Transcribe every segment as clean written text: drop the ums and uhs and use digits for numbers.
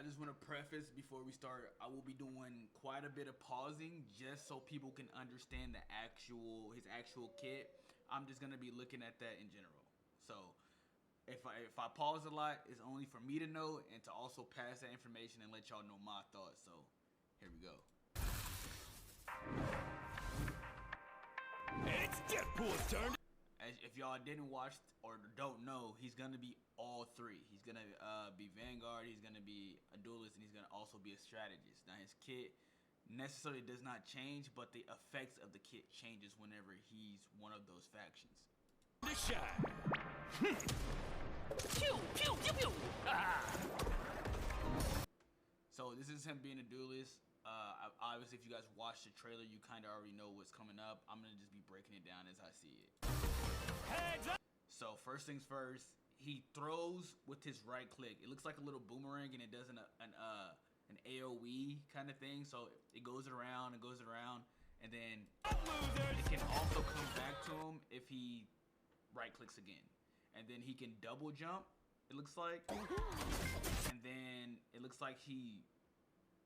I just want to preface before we start, I will be doing quite a bit of pausing just so people can understand his actual kit. I'm just gonna be looking at that in general. So if I pause a lot, it's only for me to know and to also pass that information and let y'all know my thoughts. So here we go. It's Deadpool's turn. If y'all didn't watch or don't know, he's gonna be all three. He's gonna be Vanguard, he's gonna be a duelist, and he's gonna also be a strategist. Now his kit necessarily does not change, but the effects of the kit changes whenever he's one of those factions. The shot. Pew pew pew pew. Ah. So this is him being a duelist. Obviously, if you guys watched the trailer, you kind of already know what's coming up. I'm gonna just be breaking it down as I see it. Heads up. So first things first, he throws with his right click. It looks like a little boomerang, and it does an AOE kind of thing. So it goes around and goes around, and then it can also come back to him if he right clicks again, and then he can double jump. It looks like, and then it looks like he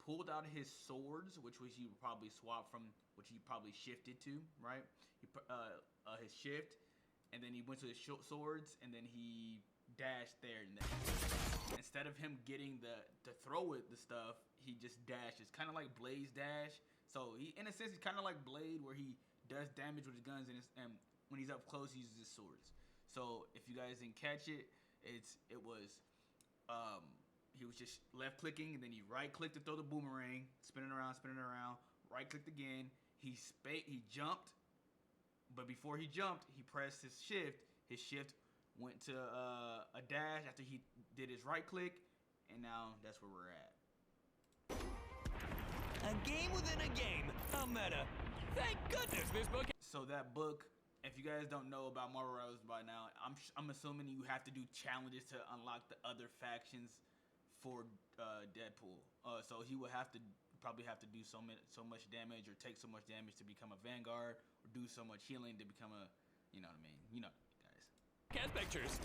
pulled out his swords, which he probably swapped from, which he probably shifted to, right? His shift. And then he went to his swords, and then he dashed there. And then, instead of him getting to throw it, the stuff, he just dashes, kind of like Blade's dash. So he, in a sense, he's kind of like Blade, where he does damage with his guns, and when he's up close, he uses his swords. So if you guys didn't catch it, he was just left clicking, and then he right clicked to throw the boomerang, spinning around, right clicked again. He jumped. But before he jumped, he pressed his shift. His shift went to a dash after he did his right click, and now that's where we're at. A game within a game. A meta. Thank goodness this book. So that book, if you guys don't know about Marvel Rivals by now, I'm assuming you have to do challenges to unlock the other factions for Deadpool. So he would probably have to do so much damage, or take so much damage to become a Vanguard, or do so much healing to become a, you know what I mean? You know, guys. Cast pictures.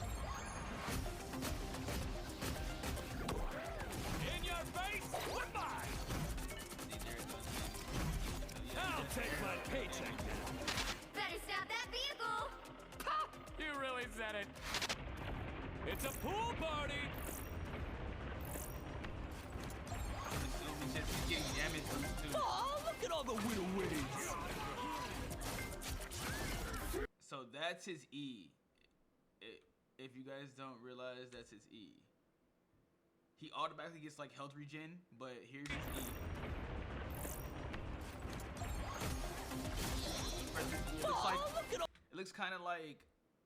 In your face. Goodbye. I'll take my paycheck now. Better stop that vehicle. Ha! You really said it. It's a pool party. Oh, look at all the whittle witties. So that's his E. If you guys don't realize, that's his E. He automatically gets like health regen, but here's his E. It looks kind of like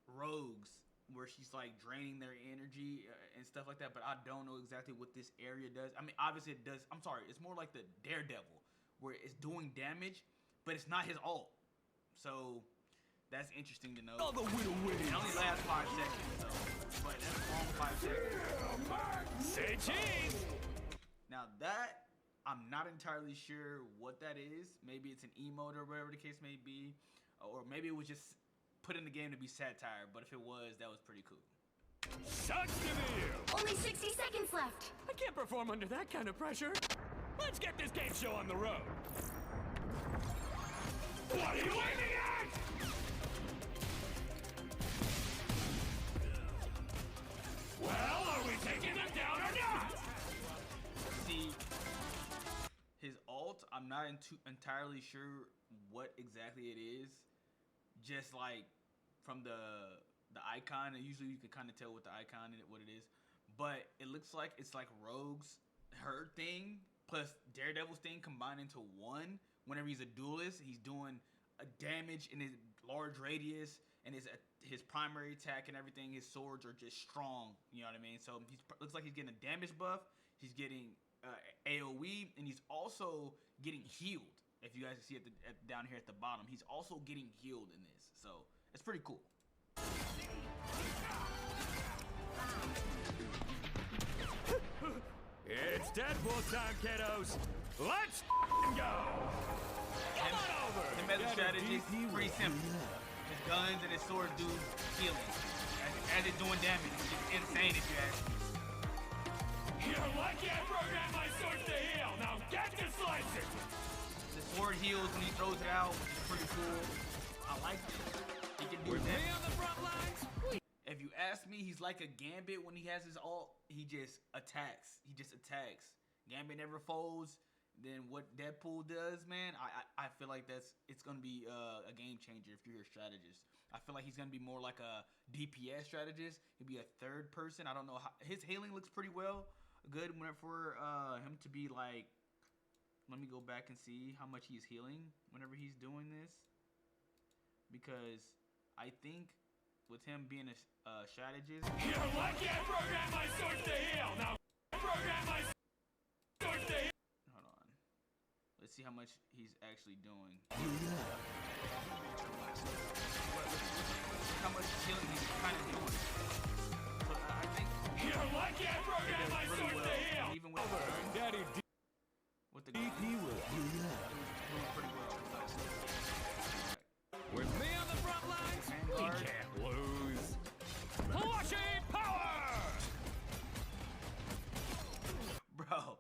Rogue's, where she's like draining their energy and stuff like that, but I don't know exactly what this area does. I mean, obviously it does. I'm sorry, it's more like the Daredevil, where it's doing damage, but it's not his ult. So that's interesting to know. All the whittle witties. It only lasts 5 seconds, so, but that's a long 5 seconds. Say cheese. Now that, I'm not entirely sure what that is. Maybe it's an emote or whatever the case may be, or maybe it was just put in the game to be satire, but if it was, that was pretty cool. Sucks to be you. Only 60 seconds left. I can't perform under that kind of pressure. Let's get this game show on the road. What are you aiming at? Well, are we taking them down or not? See, his ult, I'm not entirely sure what exactly it is. Just like from the icon, and usually you can kind of tell with the icon and what it is, but it looks like it's like Rogue's, her thing plus Daredevil's thing combined into one. Whenever he's a duelist, he's doing a damage in his large radius, and his primary attack and everything, his swords are just strong, you know what I mean? So he looks like he's getting a damage buff, he's getting AoE, and he's also getting healed. If you guys see it down here at the bottom, he's also getting healed in this, so it's pretty cool. It's Deadpool time, kiddos. Let's go. Come on over. Him as a strategist, pretty simple. His guns and his swords do healing. As it's doing damage, it's just insane if you ask me. You're lucky I programmed my sword to heal. Now get to slicing. The sword heals when he throws it out, which is pretty cool. I like it. He can do With that. me on the front lines. If you ask me, he's like a Gambit when he has his ult. He just attacks. He just attacks. Gambit never folds. Then what Deadpool does, man, I feel like it's gonna be a game changer if you're a strategist. I feel like he's gonna be more like a DPS strategist. He'll be a third person. I don't know how his healing looks pretty good for him to be like. Let me go back and see how much he's healing whenever he's doing this, because I think with him being a strategist. You're lucky I programmed my sword to heal. Now program my sword to heal. Hold on. Let's see how much he's actually doing. How much healing he's kind of doing. But I think You're lucky I programmed my really sword well. to heal. Even with Daddy D. with the he will doing pretty well. With me on the front lines, we Vanguard. can't lose. Flushing power! Bro,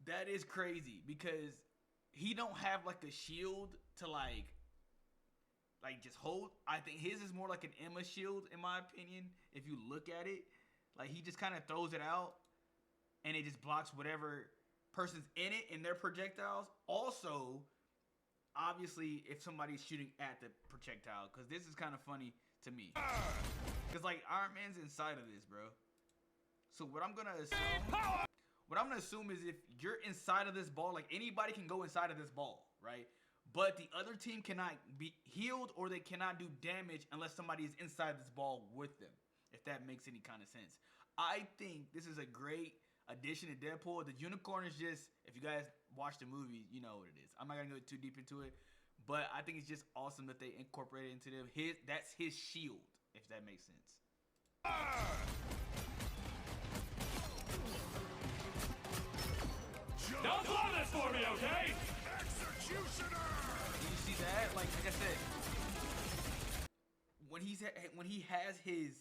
that is crazy because he don't have like a shield to like just hold. I think his is more like an Emma shield in my opinion. If you look at it, like he just kind of throws it out and it just blocks whatever person's in it and their projectiles. Also, obviously, if somebody's shooting at the projectile, because this is kind of funny to me. Because like Iron Man's inside of this, bro. So what I'm gonna assume is if you're inside of this ball, like anybody can go inside of this ball, right? But the other team cannot be healed or they cannot do damage unless somebody is inside this ball with them. If that makes any kind of sense. I think this is a great addition to Deadpool. The unicorn is just, if you guys watch the movie, you know what it is. I'm not gonna go too deep into it, but I think it's just awesome that they incorporated into them. That's his shield, if that makes sense. Don't blow this for me, okay? Executioner! You see that? Like I said, when he has his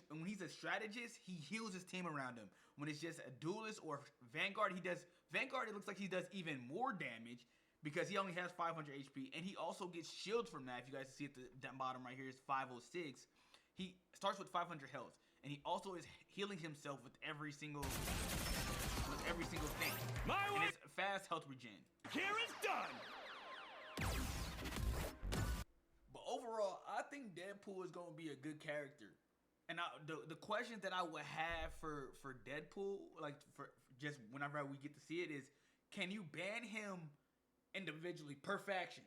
when he's a strategist, he heals his team around him. When it's just a duelist or Vanguard, Vanguard, it looks like he does even more damage because he only has 500 HP, and he also gets shields from that. If you guys see at the bottom right here, it's 506. He starts with 500 health, and he also is healing himself with every single thing. My And way it's fast health regen. here is done. But overall, I think Deadpool is going to be a good character. And the questions that I would have for Deadpool, like for just whenever we get to see it, is can you ban him individually per faction?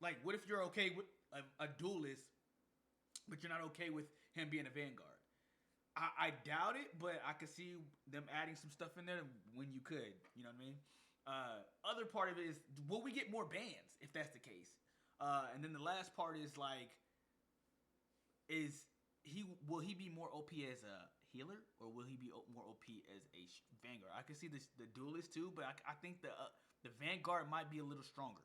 Like, what if you're okay with a duelist, but you're not okay with him being a Vanguard? I doubt it, but I could see them adding some stuff in there when you could. You know what I mean? Other part of it is, will we get more bans if that's the case? And then the last part is like, will he be more OP as a healer, or will he be more OP as a Vanguard? I can see the duelist too, but I think the Vanguard might be a little stronger,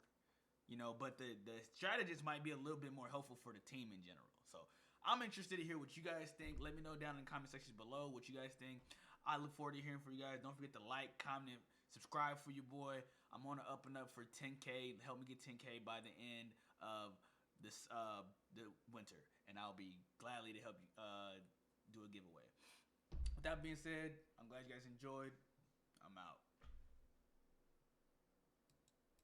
you know. But the strategist might be a little bit more helpful for the team in general. So I'm interested to hear what you guys think. Let me know down in the comment sections below what you guys think. I look forward to hearing from you guys. Don't forget to like, comment, subscribe for your boy. I'm on the up and up for 10K. Help me get 10K by the end of this the winter, and I'll be gladly to help you do a giveaway. With that being said, I'm glad you guys enjoyed. I'm out.